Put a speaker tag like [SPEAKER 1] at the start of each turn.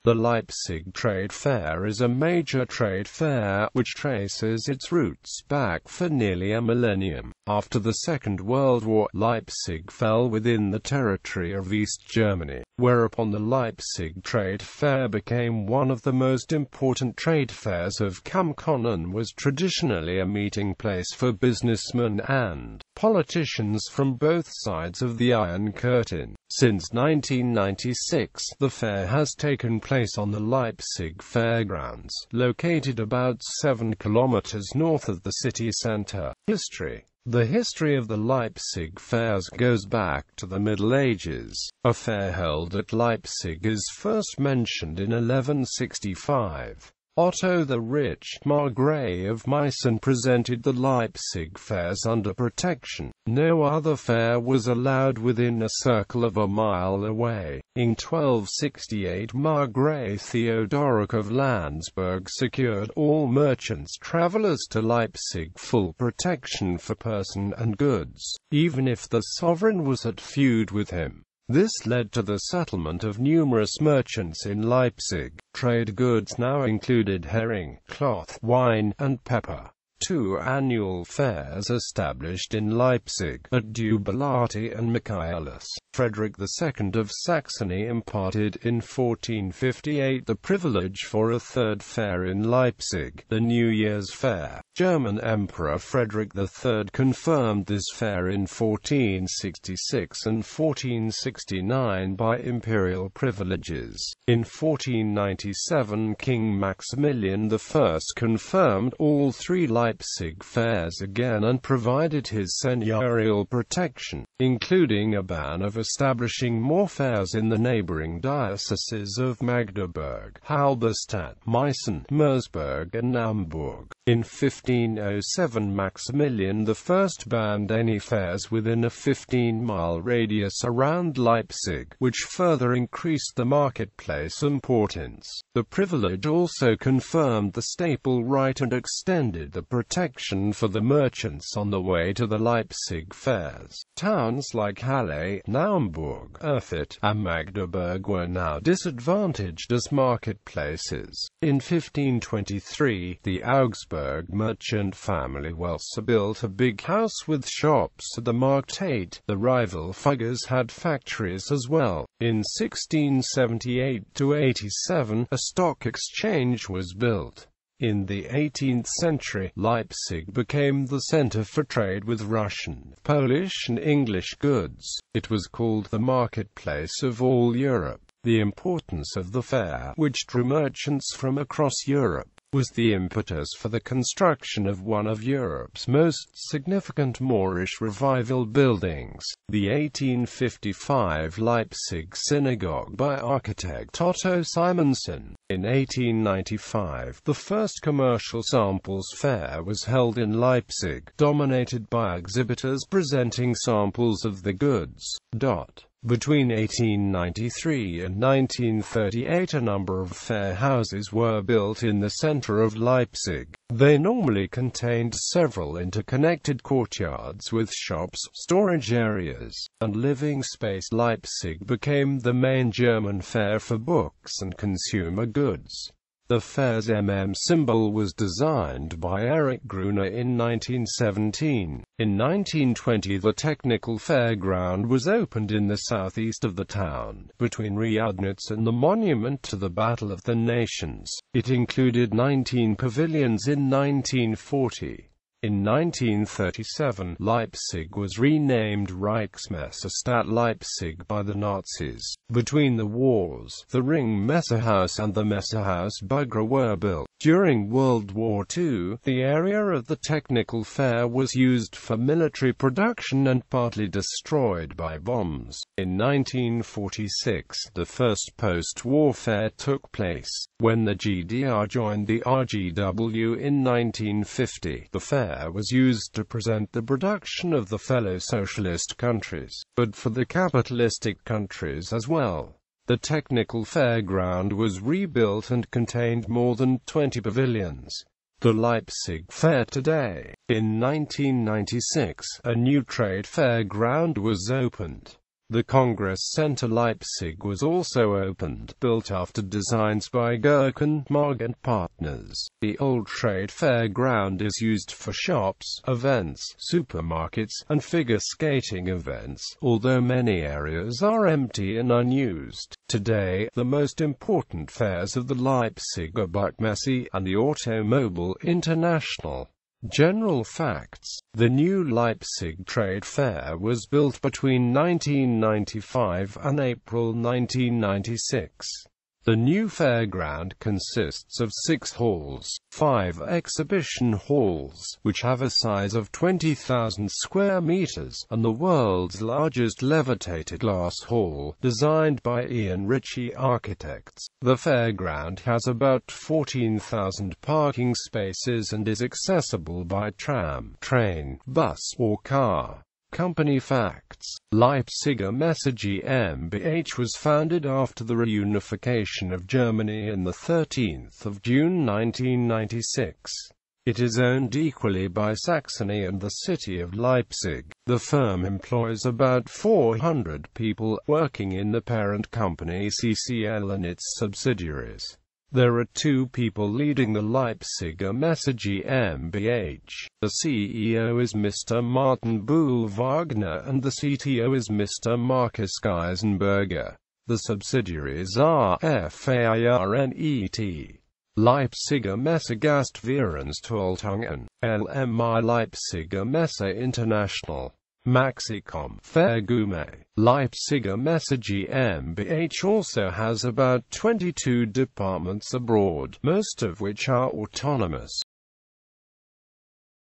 [SPEAKER 1] The Leipzig Trade Fair is a major trade fair, which traces its roots back for nearly a millennium. After the Second World War, Leipzig fell within the territory of East Germany, whereupon the Leipzig Trade Fair became one of the most important trade fairs of Comecon and was traditionally a meeting place for businessmen and politicians from both sides of the Iron Curtain. Since 1996, the fair has taken place on the Leipzig fairgrounds, located about 7 kilometers north of the city center. History. The history of the Leipzig fairs goes back to the Middle Ages. A fair held at Leipzig is first mentioned in 1165. Otto the Rich, Margrave of Meissen, presented the Leipzig fairs under protection. No other fair was allowed within a circle of a mile away. In 1268, Margrave Theodoric of Landsberg secured all merchants travelers to Leipzig full protection for person and goods, even if the sovereign was at feud with him. This led to the settlement of numerous merchants in Leipzig. Trade goods now included herring, cloth, wine, and pepper. 2 annual fairs established in Leipzig, at Dubalati and Michaelis. Frederick II of Saxony imparted in 1458 the privilege for a third fair in Leipzig, the New Year's Fair. German Emperor Frederick III confirmed this fair in 1466 and 1469 by imperial privileges. In 1497, King Maximilian I confirmed all 3 Leipzig fairs again and provided his seigneurial protection, including a ban of establishing more fairs in the neighboring dioceses of Magdeburg, Halberstadt, Meissen, Mersburg and Naumburg. In 1507, Maximilian I banned any fairs within a 15-mile radius around Leipzig, which further increased the marketplace importance. The privilege also confirmed the staple right and extended the protection for the merchants on the way to the Leipzig fairs. Towns like Halle, Naumburg, Erfurt, and Magdeburg were now disadvantaged as marketplaces. In 1523, the Augsburg merchant family Welser built a big house with shops at the Markthalle. The rival Fuggers had factories as well. In 1678–87, a stock exchange was built. In the 18th century, Leipzig became the center for trade with Russian, Polish and English goods. It was called the marketplace of all Europe. The importance of the fair, which drew merchants from across Europe, was the impetus for the construction of one of Europe's most significant Moorish revival buildings, the 1855 Leipzig Synagogue by architect Otto Simonsen. In 1895, the first commercial samples fair was held in Leipzig, dominated by exhibitors presenting samples of the goods. Between 1893 and 1938, a number of fair houses were built in the center of Leipzig. They normally contained several interconnected courtyards with shops, storage areas, and living space. Leipzig became the main German fair for books and consumer goods. The fair's symbol was designed by Erich Gruner in 1917. In 1920, the technical fairground was opened in the southeast of the town, between Riadnitz and the monument to the Battle of the Nations. It included 19 pavilions in 1940. In 1937, Leipzig was renamed Reichsmessestadt Leipzig by the Nazis. Between the wars, the Ring Messehaus and the Messehaus Bugra were built. During World War II, the area of the technical fair was used for military production and partly destroyed by bombs. In 1946, the first post-war fair took place. When the GDR joined the RGW in 1950, the fair was used to present the production of the fellow socialist countries, but for the capitalistic countries as well. The technical fairground was rebuilt and contained more than 20 pavilions. The Leipzig Fair today. In 1996, a new trade fairground was opened. The Congress Center Leipzig was also opened, built after designs by Gurken, Mag and Partners. The old trade fair ground is used for shops, events, supermarkets, and figure skating events, although many areas are empty and unused. Today, the most important fairs of the Leipzig are Buchmesse and the Automobile International. General facts. The new Leipzig Trade Fair was built between 1995 and April 1996. The new fairground consists of 6 halls, 5 exhibition halls, which have a size of 20,000 square meters, and the world's largest levitated glass hall, designed by Ian Ritchie Architects. The fairground has about 14,000 parking spaces and is accessible by tram, train, bus, or car. Company facts. Leipziger Messe GmbH was founded after the reunification of Germany on 13 June 1996. It is owned equally by Saxony and the city of Leipzig. The firm employs about 400 people, working in the parent company CCL and its subsidiaries. There are 2 people leading the Leipziger Messe GmbH. The CEO is Mr. Martin Buhl-Wagner and the CTO is Mr. Markus Geisenberger. The subsidiaries are FAIRNET, Leipziger Messe Gastveranstaltungen, LMI Leipziger Messe International, Maxicom, Fairgume. Leipziger Messe GmbH also has about 22 departments abroad, most of which are autonomous.